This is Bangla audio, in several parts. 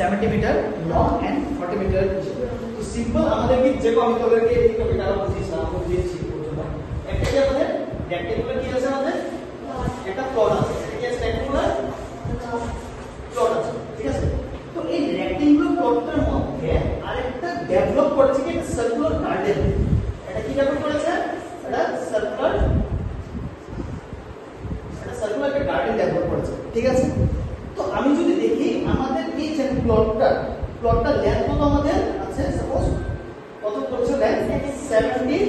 70 মিটার লং এন্ড 40 মিটার। তো সিম্পল আমাদের কি যে আমি তোমাদেরকে এই টপিকটা বুঝিয়েছিলাম বুঝিয়েছি পর্যন্ত একটা কি আমাদের রেক্টেঙ্গুলার কি আছে আমাদের একটা প্লট আছে কি আছে রেক্টেঙ্গুলার প্লট আছে ঠিক আছে। তো এই রেক্টেঙ্গুলার প্লটটার মধ্যে আরেকটা ডেভেলপ করেছে কি একটা সার্কুলার গার্ডেন। এটা কি ডেভেলপ করেছে এটা সার্কুলার একটা গার্ডেন ডেভেলপ করেছে ঠিক আছে। তো আমি যদি দেখি আমাদের এই যে প্লটটা লেন্থ কত আমাদের আছে সাপোজ কত করছে লেন্থ 70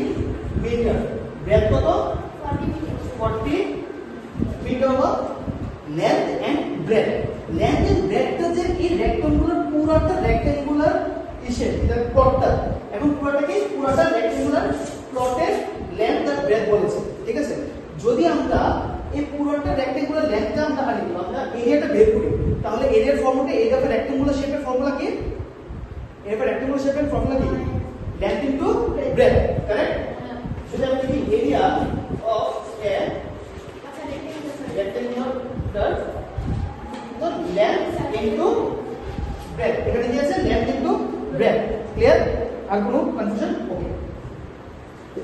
মিটার ব্রেথ কত 40 metre of length and breadth. Length and ব্রেথটা যে এই রেক্টেঙ্গুলার পুরোটা রেক্টেঙ্গুলার ইসে এটা প্লটটা এখন পুরোটা কি পুরোটা রেক্টেঙ্গুলার প্লটের লেন্থ আর ব্রেথ বলেছে ঠিক আছে। যদি আমরা এই পুরোটা রেক্টেঙ্গুলার লেন্থটা আমরা আনি আমরা এরিয়াটা বের করি তাহলে এরিয়ার ফর্মুলা এরিয়া অফ রেক্টেঙ্গুলার শেপের ফর্মুলা কি এরিয়া অফ রেক্টেঙ্গুলার শেপের ফর্মুলা কি লেন্থ ইনটু ব্রেথ কারেক্ট। যদি আমরা দেখি area of A rectangular curve তো লেন্থ ইনটু ব্রেথ এখানে কি আছে লেন্থ ইনটু ব্রেথ ক্লিয়ার আর কোনো কনফিউশন ওকে।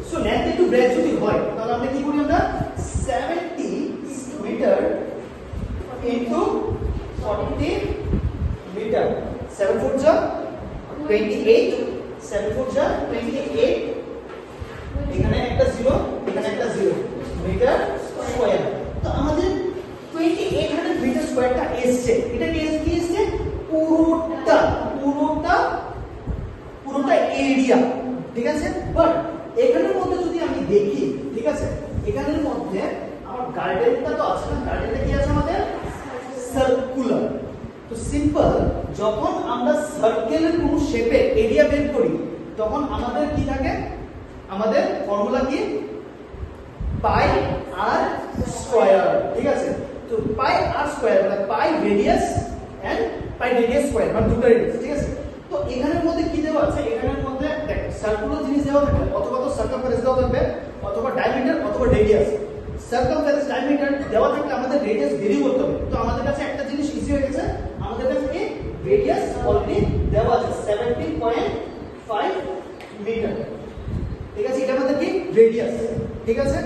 সো লেন্থ ইনটু ব্রেথ যদি হয় তাহলে আমরা কি করি আমরা 70 meter into 40 meter 7 foot ja 28 7 foot ja 28 এখানে একটা 0 এখানে একটা 0 মিটার স্কয়ার। তো আমাদের 2800 মিটার স্কয়ারটা এসছে এটা কি এসছে পুরোটা এরিয়া ঠিক আছে। বাট এখানের মধ্যে যদি আমি দেখি ঠিক আছে এখানের মধ্যে আমার গার্ডেনটা তো আছে না গার্ডেনটা কি আছে আমাদের সার্কুলার। তো সিম্পল যখন আমরা সার্কেলের কোন শেপে এরিয়া বের করি তখন আমাদের কি থাকে আমাদের ফর্মুলা কি পাই আর স্কয়ার ঠিক আছে। তো পাই আর স্কয়ার মানে pi radius and pi radius square মানে দুটো রেডিয়াস ঠিক আছে। তো এখানের মধ্যে কি দেওয়া আছে এখানের মধ্যে দেখ সার্কুলার জিনিস দেওয়া থাকবে অথবা তো সার্কামফারেন্স দেওয়া থাকবে অথবা ডায়ামিটার অথবা রেডিয়াস। সার্কামফারেন্স ডায়ামিটার দেওয়া থাকলে আমাদের রেডিয়াস ভেরি করতে হবে। তো আমাদের কাছে একটা জিনিস ইজি হয়ে গেছে আমাদের কাছে কি রেডিয়াস অলরেডি দেওয়া আছে 17.5 মিটার ঠিক আছে। এটা আমাদের কি রেডিয়াস ঠিক আছে।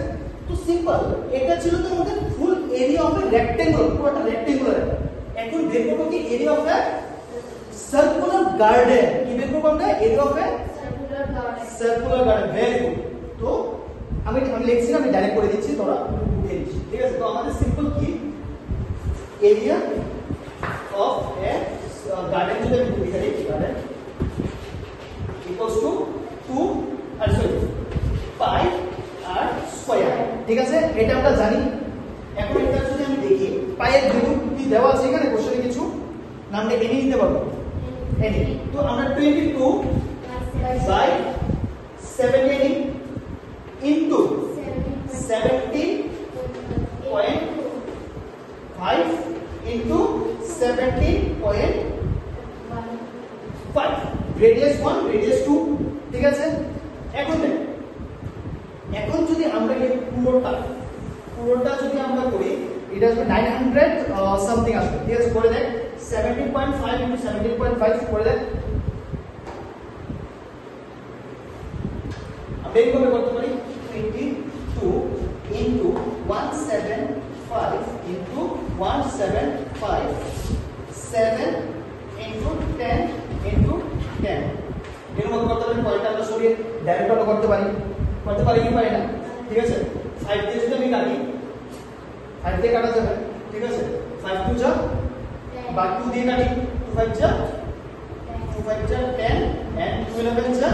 তো সিম্পল এটা ছিল তো আমাদের ফুল এরিয়া অফ এ রেক্টেঙ্গল পুরোটা রেক্টেঙ্গুলার। এখন বের করব কি area of A circular garden কি বের করব আমরা area of A circular garden very good. তো আমি লিখছি না আমি ডাইরেক্ট করে দিচ্ছি তোরা উঠে দিচ্ছি ঠিক আছে। তো আমাদের সিম্পল কি এরিয়া অফ এ গার্ডেন যদি আমি লিখে দিই garden equals to 2 r sorry pi r square ঠিক আছে এটা আমরা জানি। এখন এটা যদি আমি দেখি পাই এর ভ্যালু কি দেওয়া আছে এখানে কোশ্চেনে কিছু নাম দিয়ে এনে নিতে পারবো এনে। তো আমরা 22 by 70 into 17.5 into 17.5 radius 1 radius 2 ঠিক আছে। এখন দেখ এখন যদি আমরা এই পুরোটা যদি আমরা করি এটা আসবে 900 সামথিং আসবে ঠিক আছে। করে দেখ 17.5 into 17.5 করে দেখ আমরা এইভাবে করতে পারি 22 into 175 into 175 7 into 10 into 10 এর মধ্যে করতে পারি পয়েন্ট আমরা সরিয়ে ডাইরেক্ট করতে পারি কি পারি না ঠিক আছে। 5 দিয়ে যদি আমি কাটি 5 দিয়ে কাটা যাবে ঠিক আছে। 5 2 যা বা 2 দিয়ে কাটি 2 5 যা 10 and 2 11 যা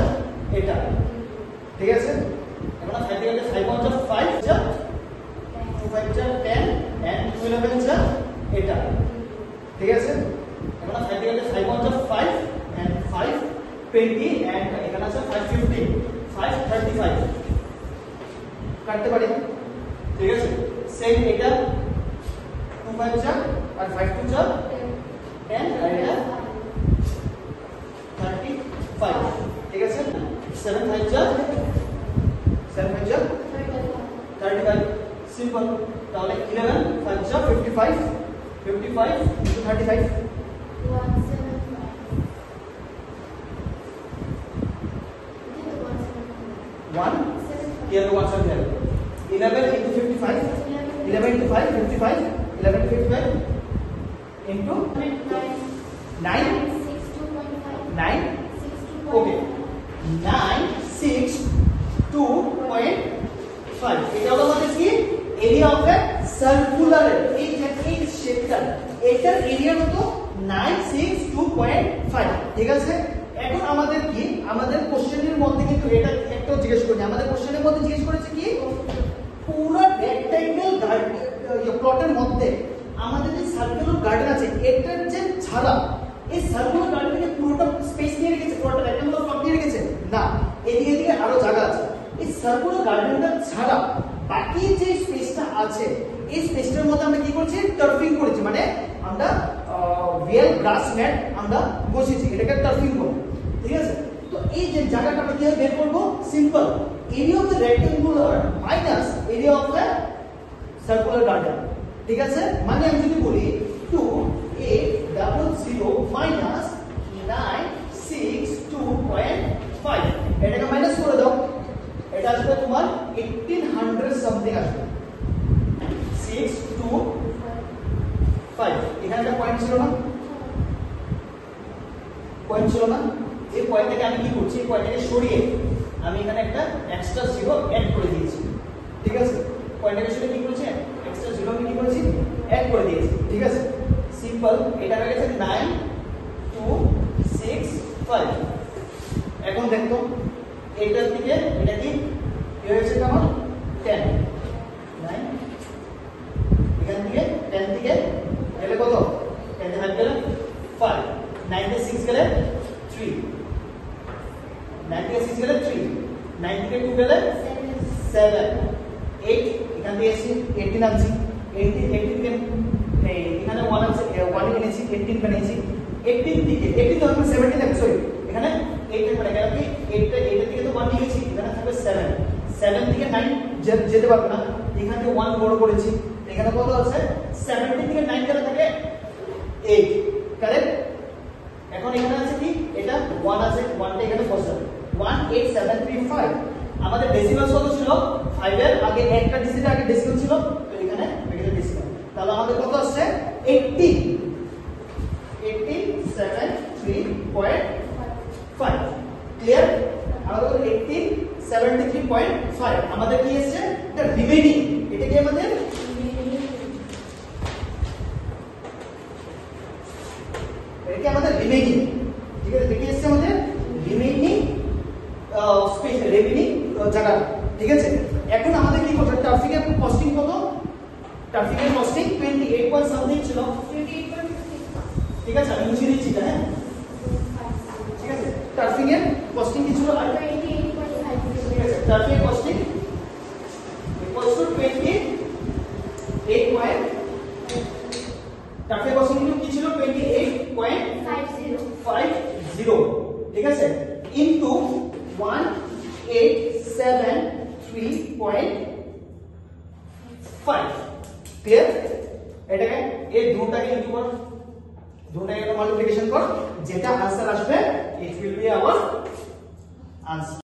এটা ঠিক আছে। এখন 5 দিয়ে কাটলে 5 1 যা 5 যা 2 5 যা 10 and 2 11 যা এটা ঠিক আছে। এখন 5 দিয়ে কাটলে 5 1 যা 5 and 5 20 and এখানে আছে 5 15 5 35 কাটতে পারি ঠিক আছে। সেম এটা 2 5 যা আর 5 2 যা 10 আর এটা 35 ঠিক আছে। 7 5 যা 35 সিম্পল তাহলে 11 5 যা 55 into 35 here the ones are there. 11 into 55, 11 into 5, 55, 11 into 55 into 9, 9, okay, 962.5. এটা হলো আমাদের কি এরিয়া অফ এ সার্কুলার, এই যে এই শেপটা এটার এরিয়া কত 962.5, ঠিক আছে। এখন আমাদের কি আমাদের কোশ্চেনের মধ্যে কিন্তু এটা একটা জিজ্ঞেস করেছে, আমাদের কোশ্চেনের মধ্যে জিজ্ঞেস করেছে কি পুরো রেক্ট্যাঙ্গেল প্লটের মধ্যে আমাদের যে সার্কুলার গার্ডেন আছে এটার যে ছাড়া এই সার্কুলার গার্ডেনকে পুরোটা স্পেস নিয়ে রেখেছে, পুরোটা রেক্ট্যাঙ্গুলার প্লট নিয়ে রেখেছে না, এদিকে এদিকে আরো জায়গা আছে। এই সার্কুলার গার্ডেনটা ছাড়া বাকি যে স্পেসটা আছে এই স্পেসটার মধ্যে আমরা কি করছি টার্ফিং করেছি, মানে আমরা রিয়েল গ্রাস ম্যাট আমরা বসিয়েছি, এটাকে টার্ফিং বলে, ঠিক আছে। তো এই যে জায়গাটা আমরা কিভাবে বের করব, simple, area of the rectangular minus area of the circular garden, ঠিক আছে। মানে আমি যদি বলি 2800 মাইনাস 962.5, এটাকে মাইনাস করে দাও, এটা আসবে তোমার 1800 সামথিং আসবে, 625। এখানে একটা পয়েন্ট ছিল না, পয়েন্ট ছিল না, এই পয়েন্টটাকে আমি কি করছি, এই পয়েন্টটাকে সরিয়ে আমি এখানে একটা এক্সট্রা জিরো অ্যাড করে দিয়েছি, ঠিক আছে। পয়েন্টটাকে সরিয়ে কি করেছি, এক্সট্রা জিরো আমি কি করেছি অ্যাড করে দিয়েছি, ঠিক আছে। সিম্পল, এটা হয়ে গেছে 9265। এখন দেখো এটার দিকে এটা কি হয়েছে কেমন 10, 9, এখান থেকে 10 থেকে গেলে কত, 10 থেকে 5 গেলে 5, 9 থেকে 6 গেলে 3, 9 থেকে 6 গেলে 3, 9 থেকে 2 গেলে 7, 8, এখান থেকে এসে 18 আনছি, 18 থেকে এখানে 1 আছে, 1 এনেছি, 18 বানিয়েছি, 18 থেকে 18 ধরুন 17 আছে, সরি এখানে 8 এর পরে গেল কি 8 থেকে তো 1 নিয়েছি, এখানে থাকবে 7, 7 থেকে 9 যেতে পারবে না, এখানে 1 বড় করেছি, এখানে কত আছে 17 থেকে 9 গেলে থাকে 8, কারেক্ট। এখন এখানে আছে কি এটা 1 আছে, 1টা এখানে বসাবে, 18735। আমাদের ডেসিমাল কত ছিল 5 এর আগে একটা ডিজিট আগে ডেসিমাল ছিল, তো এখানে এটা ডেসিমাল, তাহলে আমাদের কত আসছে 873.5, ক্লিয়ার। আমাদের 1873.5 আমাদের কি এসেছে, এটা রিমেইনিং, এটা কি আমাদের এটা কি আমাদের রিমেইনিং, ঠিক আছে, এটা এসেছে আমাদের রিমেইনিং স্পেস, রিমেইনিং জায়গা, ঠিক আছে। এখন আমাদের কি করতে, ট্রাফিক এর কস্টিং কত, ট্রাফিক এর কস্টিং 28 পয়েন্ট সামথিং ছিল, 28.50, ঠিক আছে, আমি মুছে দিচ্ছি এটা, হ্যাঁ ঠিক আছে। ট্রাফিক এর কস্টিং কি ছিল 28.5, ঠিক আছে। ট্রাফিক এর costing equals to 28 traffic costing কি ছিল 28.50, ঠিক আছে, ইনটু 1873.5, ক্লিয়ার। এটাকে এই দুটোটাকে ইনটু কর, দুটোটাকে মাল্টিপ্লিকেশন কর, যেটা आंसर আসবে it will be our answer.